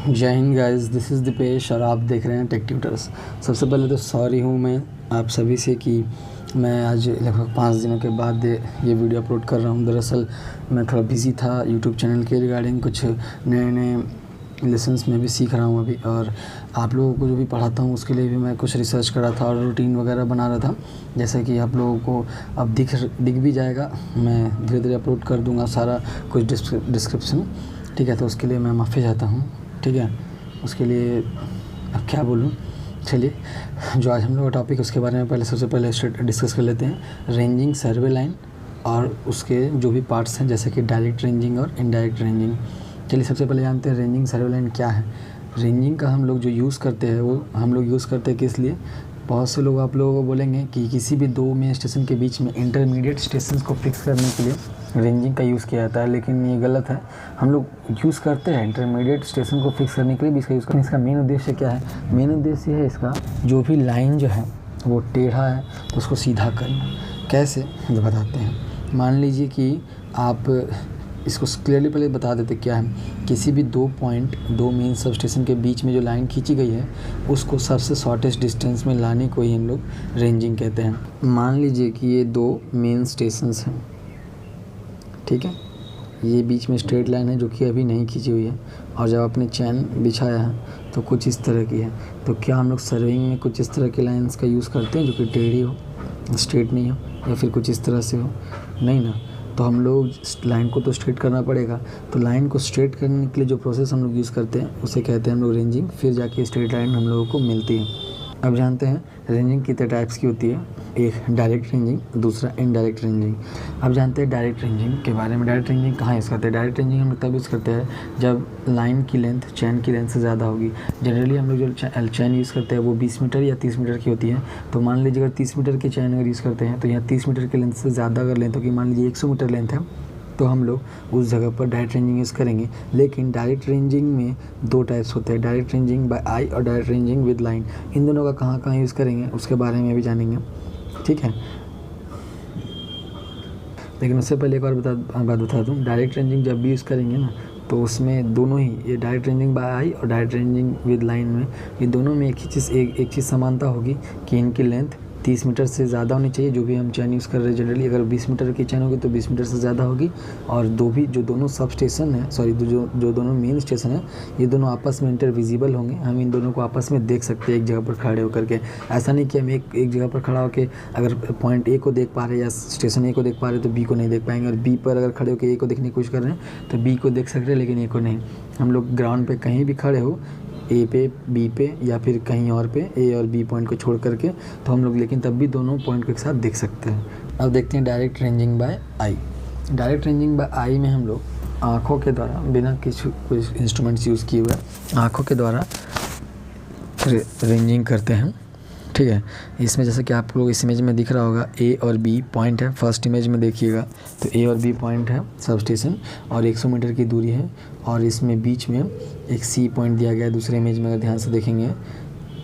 जय हिंद guys, this is Deepesh और आप देख रहे हैं टेक ट्यूटर्स। सबसे पहले तो सॉरी हूँ मैं आप सभी से कि मैं आज लगभग 5 दिनों के बाद ये वीडियो अपलोड कर रहा हूँ। दरअसल मैं थोड़ा बिज़ी था यूट्यूब चैनल के रिगार्डिंग, कुछ नए लेसन्स में भी सीख रहा हूँ अभी, और आप लोगों को जो भी पढ़ाता हूँ उसके लिए भी मैं कुछ रिसर्च कर रहा था और रूटीन वगैरह बना रहा था, जैसे कि आप लोगों को अब दिख भी जाएगा। मैं धीरे धीरे अपलोड कर दूँगा सारा कुछ डिस्क्रिप्शन, ठीक है। तो उसके लिए मैं माफ़ी चाहता हूँ, ठीक है। उसके लिए अब क्या बोलूँ, चलिए जो आज हम लोग का टॉपिक उसके बारे में सबसे पहले डिस्कस कर लेते हैं। रेंजिंग सर्वे लाइन और उसके जो भी पार्ट्स हैं, जैसे कि डायरेक्ट रेंजिंग और इनडायरेक्ट रेंजिंग। चलिए सबसे पहले जानते हैं रेंजिंग सर्वे लाइन क्या है। रेंजिंग का हम लोग जो यूज़ करते हैं वो हम लोग यूज़ करते हैं किस लिए। बहुत से लोग आप लोगों को बोलेंगे कि किसी भी 2 मेन स्टेशन के बीच में इंटरमीडिएट स्टेशन को फिक्स करने के लिए रेंजिंग का यूज़ किया जाता है, लेकिन ये गलत है। हम लोग यूज़ करते हैं इंटरमीडिएट स्टेशन को फिक्स करने के लिए भी इसका यूज़ करते हैं। इसका मेन उद्देश्य क्या है? मेन उद्देश्य है इसका, जो भी लाइन जो है वो टेढ़ा है तो उसको सीधा करना। कैसे, जो बताते हैं। मान लीजिए कि आप इसको क्लियरली पहले बता देते क्या है। किसी भी 2 मेन सब स्टेशन के बीच में जो लाइन खींची गई है उसको सबसे शॉर्टेस्ट डिस्टेंस में लाने को ही हम लोग रेंजिंग कहते हैं। मान लीजिए कि ये 2 मेन स्टेशंस हैं, ठीक है। ये बीच में स्ट्रेट लाइन है जो कि अभी नहीं खींची हुई है, और जब आपने चैन बिछाया है तो कुछ इस तरह की है। तो क्या हम लोग सर्विंग में कुछ इस तरह की लाइन्स का यूज़ करते हैं जो कि टेढ़ी हो, स्ट्रेट नहीं हो, या फिर कुछ इस तरह से हो? नहीं ना। तो हम लोग लाइन को तो स्ट्रेट करना पड़ेगा। तो लाइन को स्ट्रेट करने के लिए जो प्रोसेस हम लोग यूज़ करते हैं उसे कहते हैं हम लोग रेंजिंग। फिर जाके स्ट्रेट लाइन हम लोगों को मिलती है। अब जानते हैं रेंजिंग कितने टाइप्स की होती है। एक डायरेक्ट रेंजिंग, दूसरा इनडायरेक्ट रेंजिंग। अब जानते हैं डायरेक्ट रेंजिंग के बारे में। डायरेक्ट रेंजिंग कहाँ यूज़ करते हैं? डायरेक्ट रेंजिंग हम लोग तब यूज़ करते हैं जब लाइन की लेंथ चैन की लेंथ से ज़्यादा होगी। जनरली हम लोग जो चैन यूज़ करते हैं वो 20 मीटर या 30 मीटर की होती है। तो मान लीजिए अगर 30 मीटर की चैन अगर यूज़ करते हैं तो यहाँ 30 मीटर की लेंथ से ज़्यादा अगर लेंथ होगी, मान लीजिए 100 मीटर लेंथ है, तो हम लोग उस जगह पर डायरेक्ट रेंजिंग यूज़ करेंगे। लेकिन डायरेक्ट रेंजिंग में 2 टाइप्स होते हैं, डायरेक्ट रेंजिंग बाय आई और डायरेक्ट रेंजिंग विद लाइन। इन दोनों का कहाँ कहाँ यूज़ करेंगे उसके बारे में भी जानेंगे, ठीक है। लेकिन उससे पहले एक और बात बता दूँ। डायरेक्ट रेंजिंग जब भी यूज़ करेंगे ना, तो उसमें दोनों ही, ये डायरेक्ट रेंजिंग बाय आई और डायरेक्ट रेंजिंग विद लाइन में, ये दोनों में एक चीज़ समानता होगी कि इनकी लेंथ 30 मीटर से ज़्यादा होनी चाहिए। जो भी हम चैन यूज़ कर रहे हैं जनरली, अगर 20 मीटर की चैन होगी तो 20 मीटर से ज़्यादा होगी। और जो दोनों सब स्टेशन है, जो दोनों मेन स्टेशन है, ये दोनों आपस में इंटरविजिबल होंगे। हम इन दोनों को आपस में देख सकते हैं एक जगह पर खड़े होकर के। ऐसा नहीं कि हम एक जगह पर खड़ा होकर अगर पॉइंट ए को देख पा रहे हैं या स्टेशन ए को देख पा रहे हैं तो बी को नहीं देख पाएंगे, और बी पर अगर खड़े होकर ए को देखने की कोशिश कर रहे हैं तो बी को देख सकते हैं लेकिन ए को नहीं। हम लोग ग्राउंड पे कहीं भी खड़े हो, ए पे, बी पे या फिर कहीं और पे, ए और बी पॉइंट को छोड़ करके, तो हम लोग लेकिन तब भी दोनों पॉइंट को एक साथ देख सकते हैं। अब देखते हैं डायरेक्ट रेंजिंग बाय आई। डायरेक्ट रेंजिंग बाय आई में हम लोग आँखों के द्वारा, बिना कुछ इंस्ट्रूमेंट्स यूज़ किए हुए, आँखों के द्वारा रेंजिंग करते हैं, ठीक है। इसमें जैसे कि आप लोग इस इमेज में दिख रहा होगा, ए और बी पॉइंट है। फर्स्ट इमेज में देखिएगा तो ए और बी पॉइंट है सब स्टेशन, और 100 मीटर की दूरी है, और इसमें बीच में एक सी पॉइंट दिया गया है। दूसरे इमेज में अगर ध्यान से देखेंगे,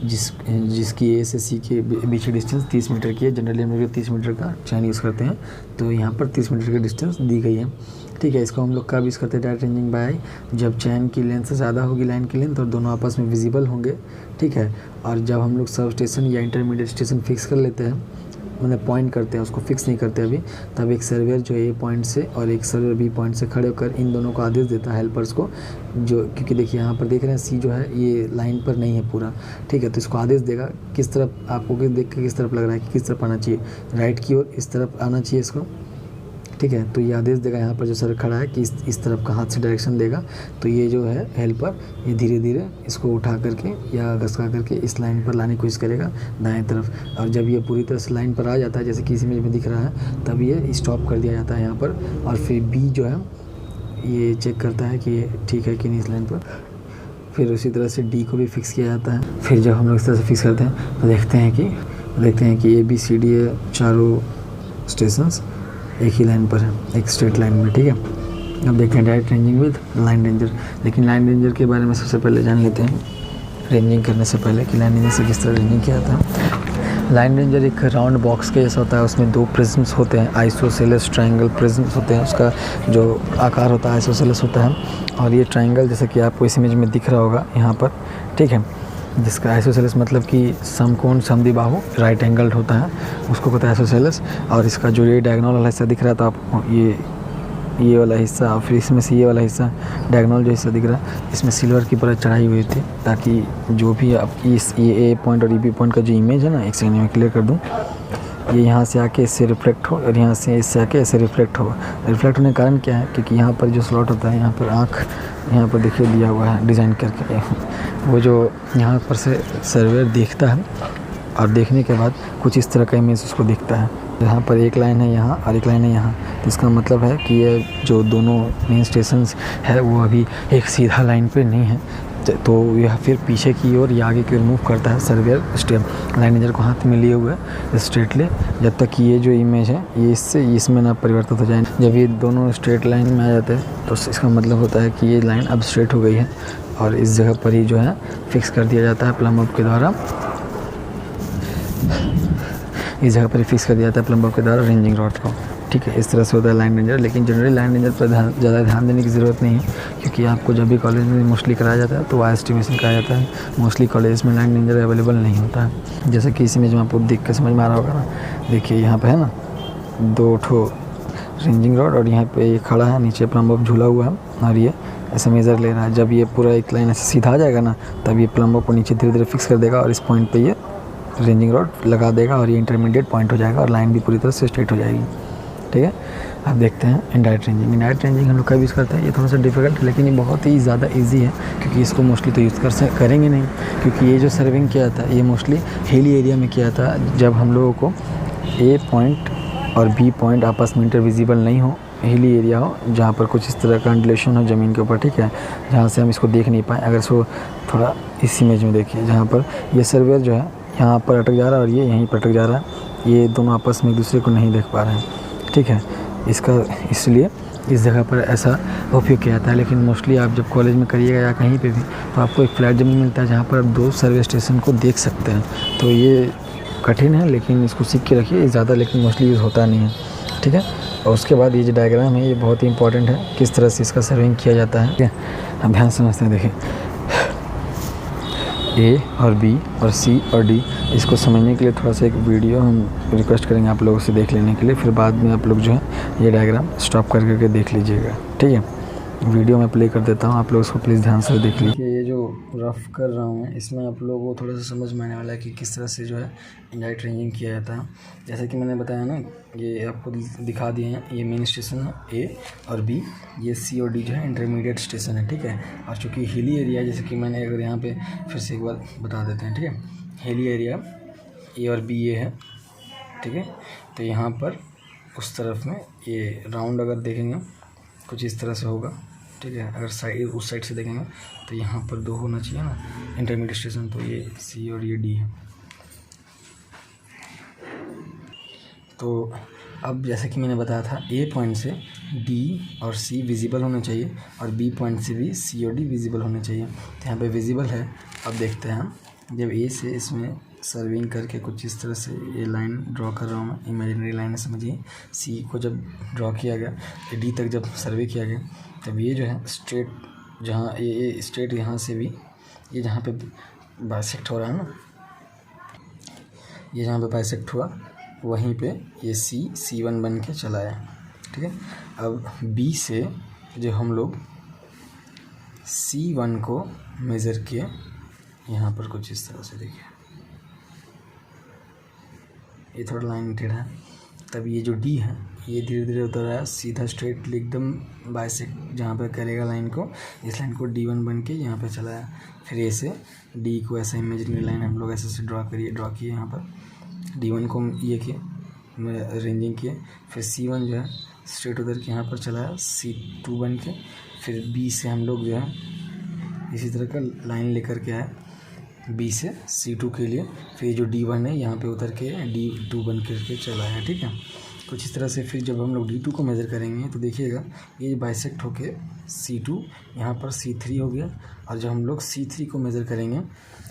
जिसकी ए से सी के बीच की डिस्टेंस 30 मीटर की है। जनरली हम लोग 30 मीटर का चैन यूज़ करते हैं, तो यहाँ पर 30 मीटर की डिस्टेंस दी गई है, ठीक है। इसको हम लोग कब यूज़ करते हैं डायरेक्ट रेंजिंग बाय आई? जब चैन की लेंथ से ज़्यादा होगी लाइन की लेंथ और दोनों आपस में विजिबल होंगे, ठीक है। और जब हम लोग सब स्टेशन या इंटरमीडिएट स्टेशन फिक्स कर लेते हैं, मतलब पॉइंट करते हैं, उसको फिक्स नहीं करते अभी, तब एक सर्वेयर जो ए पॉइंट से और एक सर्वेयर बी पॉइंट से खड़े होकर इन दोनों को आदेश देता है, हेल्पर्स को, जो, क्योंकि देखिए यहाँ पर देख रहे हैं सी जो है ये लाइन पर नहीं है पूरा, ठीक है। तो इसको आदेश देगा किस तरफ, आपको देख के किस तरफ लग रहा है कि किस तरफ आना चाहिए, राइट की ओर इस तरफ आना चाहिए इसको, ठीक है। तो ये आदेश देगा यहाँ पर जो सर खड़ा है कि इस तरफ का हाथ से डायरेक्शन देगा। तो ये जो है हेल्पर, ये धीरे धीरे इसको उठा करके या घसका करके इस लाइन पर लाने की कोशिश करेगा दाएं तरफ। और जब ये पूरी तरह से लाइन पर आ जाता है, जैसे कि इस इमेज में दिख रहा है, तब ये स्टॉप कर दिया जाता है यहाँ पर। और फिर बी जो है ये चेक करता है कि ये ठीक है कि नहीं इस लाइन पर। फिर उसी तरह से डी को भी फिक्स किया जाता है। फिर जब हम लोग इस तरह से फिक्स करते हैं तो देखते हैं कि A B C D A चारों स्टेशंस एक ही लाइन पर है, एक स्ट्रेट लाइन में, ठीक है। अब देखते हैं direct ranging with line ranger. लेकिन लाइन रेंजर के बारे में सबसे पहले जान लेते हैं, रेंजिंग करने से पहले, कि लाइन रेंजर से किस तरह रेंजिंग किया जाता है। लाइन रेंजर एक राउंड बॉक्स के जैसा होता है, उसमें 2 प्रिज्म्स होते हैं, आइसोसेलेस ट्रायंगल प्रिज्म्स होते हैं, उसका जो आकार होता है आइसोसेलेस होता है। और ये ट्रायंगल जैसे कि आपको इस इमेज में दिख रहा होगा यहाँ पर, ठीक है, जिसका आइसोसेलेस मतलब कि समकोण समद्विबाहु राइट एंगल्ड होता है, उसको कहते हैं आइसोसेलेस। और इसका जो ये डायगोनल वाला हिस्सा दिख रहा है, तो आपको ये वाला हिस्सा और फिर इसमें से ये वाला हिस्सा, डायगोनल जो हिस्सा दिख रहा है, इसमें सिल्वर की परत चढ़ाई हुई थी, ताकि जो भी आप इस ये ए पॉइंट और बी पॉइंट का जो इमेज है ना, एक सेकंड में क्लियर कर दूं, ये यहाँ से आके इससे रिफ्लेक्ट हो और यहाँ से इससे आके ऐसे रिफ्लेक्ट हो। रिफ्लेक्ट होने का कारण क्या है, क्योंकि यहाँ पर जो स्लॉट होता है, यहाँ पर आँख यहाँ पर देखिए दिया हुआ है डिज़ाइन करके, वो जो यहाँ पर से सर्वेयर देखता है और देखने के बाद कुछ इस तरह का इमेज उसको दिखता है। यहाँ पर एक लाइन है यहाँ और एक लाइन है यहाँ, तो इसका मतलब है कि ये जो दोनों मेन स्टेशंस है वो अभी एक सीधा लाइन पे नहीं है, तो यह फिर पीछे की ओर या आगे की ओर मूव करता है सर्वेयर लाइन रेंजर को हाथ में लिए हुए स्ट्रेटली, जब तक कि ये जो इमेज है ये इसमें ना परिवर्तित हो जाए। जब ये दोनों स्ट्रेट लाइन में आ जाते हैं तो इसका मतलब होता है कि ये लाइन अब स्ट्रेट हो गई है, और इस जगह पर ही जो है फिक्स कर दिया जाता है प्लम के द्वारा, इस जगह पर फिक्स कर दिया जाता है प्लम्बर के द्वारा रेंजिंग रॉड को, ठीक है। इस तरह से होता है लाइन रेंजर। लेकिन जनरली लाइन रेंजर पर ज़्यादा ध्यान देने की ज़रूरत नहीं है, क्योंकि आपको जब भी कॉलेज में मोस्टली कराया जाता है तो वायर एस्टिमेशन कराया जाता है। मोस्टली कॉलेज में लाइन रेंजर अवेलेबल नहीं होता है, जैसे कि इस इमेज में आपको देख के समझ में आ रहा होगा ना। देखिए यहाँ पर है ना 2 ठो रेंजिंग रॉड, और यहाँ पे ये खड़ा है, नीचे प्लम्बर झूला हुआ है और ये ऐसे मेज़र ले रहा है। जब ये पूरा एक लाइन ऐसे सीधा आ जाएगा ना, तब ये प्लम्बर को नीचे धीरे धीरे फिक्स कर देगा और इस पॉइंट पे ये रेंजिंग रॉड लगा देगा, और ये इंटरमीडिएट पॉइंट हो जाएगा और लाइन भी पूरी तरह से स्ट्रेट हो जाएगी, ठीक है। अब देखते हैं इनडायरेक्ट रेंजिंग। इनडायरेक्ट रेंजिंग हम लोग कभी यूज़ करते हैं, ये थोड़ा सा डिफिकल्ट है, लेकिन ये बहुत ही ज़्यादा इजी है, क्योंकि इसको मोस्टली तो यूज़ करेंगे नहीं, क्योंकि ये जो सर्विंग किया था ये मोस्टली हिली एरिया में किया था, जब हम लोगों को ए पॉइंट और बी पॉइंट आपस में इंटरविजिबल नहीं हो, हिली एरिया हो, जहाँ पर कुछ इस तरह का अंडुलेशन हो ज़मीन के ऊपर, ठीक है, जहाँ से हम इसको देख नहीं पाएँ। अगर इसको थोड़ा इस इमेज में देखिए, जहाँ पर ये सर्वेयर जो है यहाँ पर अटक जा रहा है और ये यहीं पर अटक जा रहा है, ये दोनों आपस में एक दूसरे को नहीं देख पा रहे हैं, ठीक है। इसलिए इस जगह पर ऐसा उपयोग किया जाता है। लेकिन मोस्टली आप जब कॉलेज में करिएगा या कहीं पे भी, तो आपको एक फ्लैट ज़मीन मिलता है जहाँ पर आप 2 सर्वे स्टेशन को देख सकते हैं। तो ये कठिन है, लेकिन इसको सीख के रखिए, ज़्यादा लेकिन मोस्टली यूज़ होता नहीं है, ठीक है। और उसके बाद ये जो डायग्राम है ये बहुत ही इंपॉर्टेंट है, किस तरह से इसका सर्विंग किया जाता है, ठीक है। अब ध्यान समझते हैं, देखिए ए और बी और सी और डी, इसको समझने के लिए थोड़ा सा एक वीडियो हम रिक्वेस्ट करेंगे आप लोगों से देख लेने के लिए, फिर बाद में आप लोग जो है ये डायग्राम स्टॉप कर करके देख लीजिएगा, ठीक है। वीडियो में प्ले कर देता हूँ, आप लोग उसको प्लीज़ ध्यान से देख लीजिए। ये जो रफ कर रहा हूँ इसमें आप लोगों को थोड़ा सा समझ में आने वाला है कि किस तरह से जो है इनडायरेक्ट रेंजिंग किया जाता है। जैसे कि मैंने बताया ना, ये आपको दिखा दिए हैं, ये मेन स्टेशन है ए और बी, ये सी और डी जो है इंटरमीडिएट स्टेशन है, ठीक है। और चूँकि हिली एरिया, जैसे कि मैंने अगर यहाँ पे फिर से एक बार बता देते हैं, ठीक है, हिली एरिया ए और बी ये है, ठीक है। तो यहाँ पर उस तरफ में ये राउंड अगर देखेंगे कुछ इस तरह से होगा, ठीक है। अगर उस साइड से देखेंगे तो यहाँ पर 2 होना चाहिए ना इंटरमीडिएट स्टेशन, तो ये सी और ये डी है। तो अब जैसे कि मैंने बताया था, ए पॉइंट से डी और सी विजिबल होना चाहिए और बी पॉइंट से भी सी और डी विजिबल होने चाहिए। तो यहाँ पे विजिबल है। अब देखते हैं हम, जब ए से इसमें सर्विंग करके कुछ इस तरह से ये लाइन ड्रॉ कर रहा हूँ मैं, इमेजिनरी लाइन है समझिए। सी को जब ड्रॉ किया गया, डी तक जब सर्वे किया गया, तब ये जो है स्ट्रेट, जहाँ ये स्ट्रेट यहाँ से भी, ये जहाँ पे बाइसेक्ट हो रहा है ना, ये जहाँ पे बाइसेक्ट हुआ वहीं पे ये C1 बन के चला है, ठीक है। अब B से जो हम लोग C1 को मेज़र किए, यहाँ पर कुछ इस तरह से देखिए, ये थोड़ा लाइन टेढ़ा है, तब ये जो D है ये धीरे धीरे उतर रहा है सीधा स्ट्रेट एकदम बाइसेक्ट जहाँ पे करेगा लाइन को, इस लाइन को D1 बन के यहाँ पे चला है। फिर ए से D को ऐसा इमेजिनरी लाइन हम लोग ऐसे ड्रॉ किए यहाँ पर, D1 को ये किए रेंजिंग किए, फिर C1 जो है स्ट्रेट उधर के यहाँ पर चला है C2 बन के। फिर B से हम लोग जो है इसी तरह का लाइन लेकर के आए B से C2 के लिए, फिर जो D1 है यहाँ पे उतर के D2 बन करके चला है, ठीक है। कुछ इस तरह से फिर जब हम लोग D2 को मेज़र करेंगे तो देखिएगा ये बाइसेक्ट होके C2 यहाँ पर C3 हो गया, और जब हम लोग C3 को मेज़र करेंगे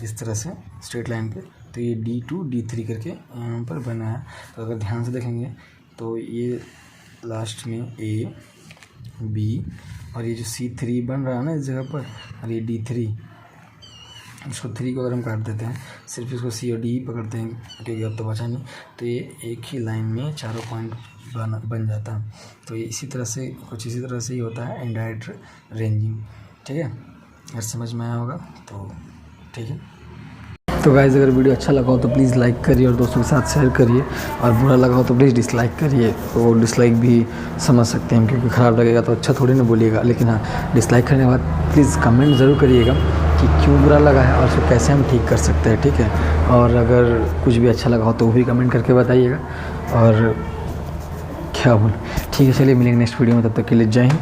इस तरह से स्ट्रेट लाइन पे, तो ये D2 D3 करके यहाँ पर बना है। तो अगर ध्यान से देखेंगे तो ये लास्ट में A B और ये जो C3 बन रहा है ना इस जगह पर, और ये D3, इसको 3 को अगर हम काट देते हैं, सिर्फ इसको C और D ही पकड़ते हैं क्योंकि अब तो बचा नहीं, तो ये एक ही लाइन में चारों पॉइंट बन जाता है। तो ये इसी तरह से कुछ इसी तरह से ही होता है इनडायरेक्ट रेंजिंग। ठीक है, अगर समझ में आया होगा तो ठीक है। तो गाइस अगर वीडियो अच्छा लगा हो तो प्लीज़ लाइक करिए और दोस्तों के साथ शेयर करिए, और बुरा लगा हो तो प्लीज़ डिसलाइक करिए। तो डिसलाइक भी समझ सकते हैं क्योंकि ख़राब लगेगा तो अच्छा थोड़ी ना बोलिएगा, लेकिन हाँ डिसलाइक करने के बाद प्लीज़ कमेंट ज़रूर करिएगा कि क्यों बुरा लगा है और फिर कैसे हम ठीक कर सकते हैं। ठीक है, और अगर कुछ भी अच्छा लगा हो तो वो भी कमेंट करके बताइएगा। और क्या बोल, ठीक है, चलिए मिलेंगे नेक्स्ट वीडियो में, तब तक के लिए जय हिंद।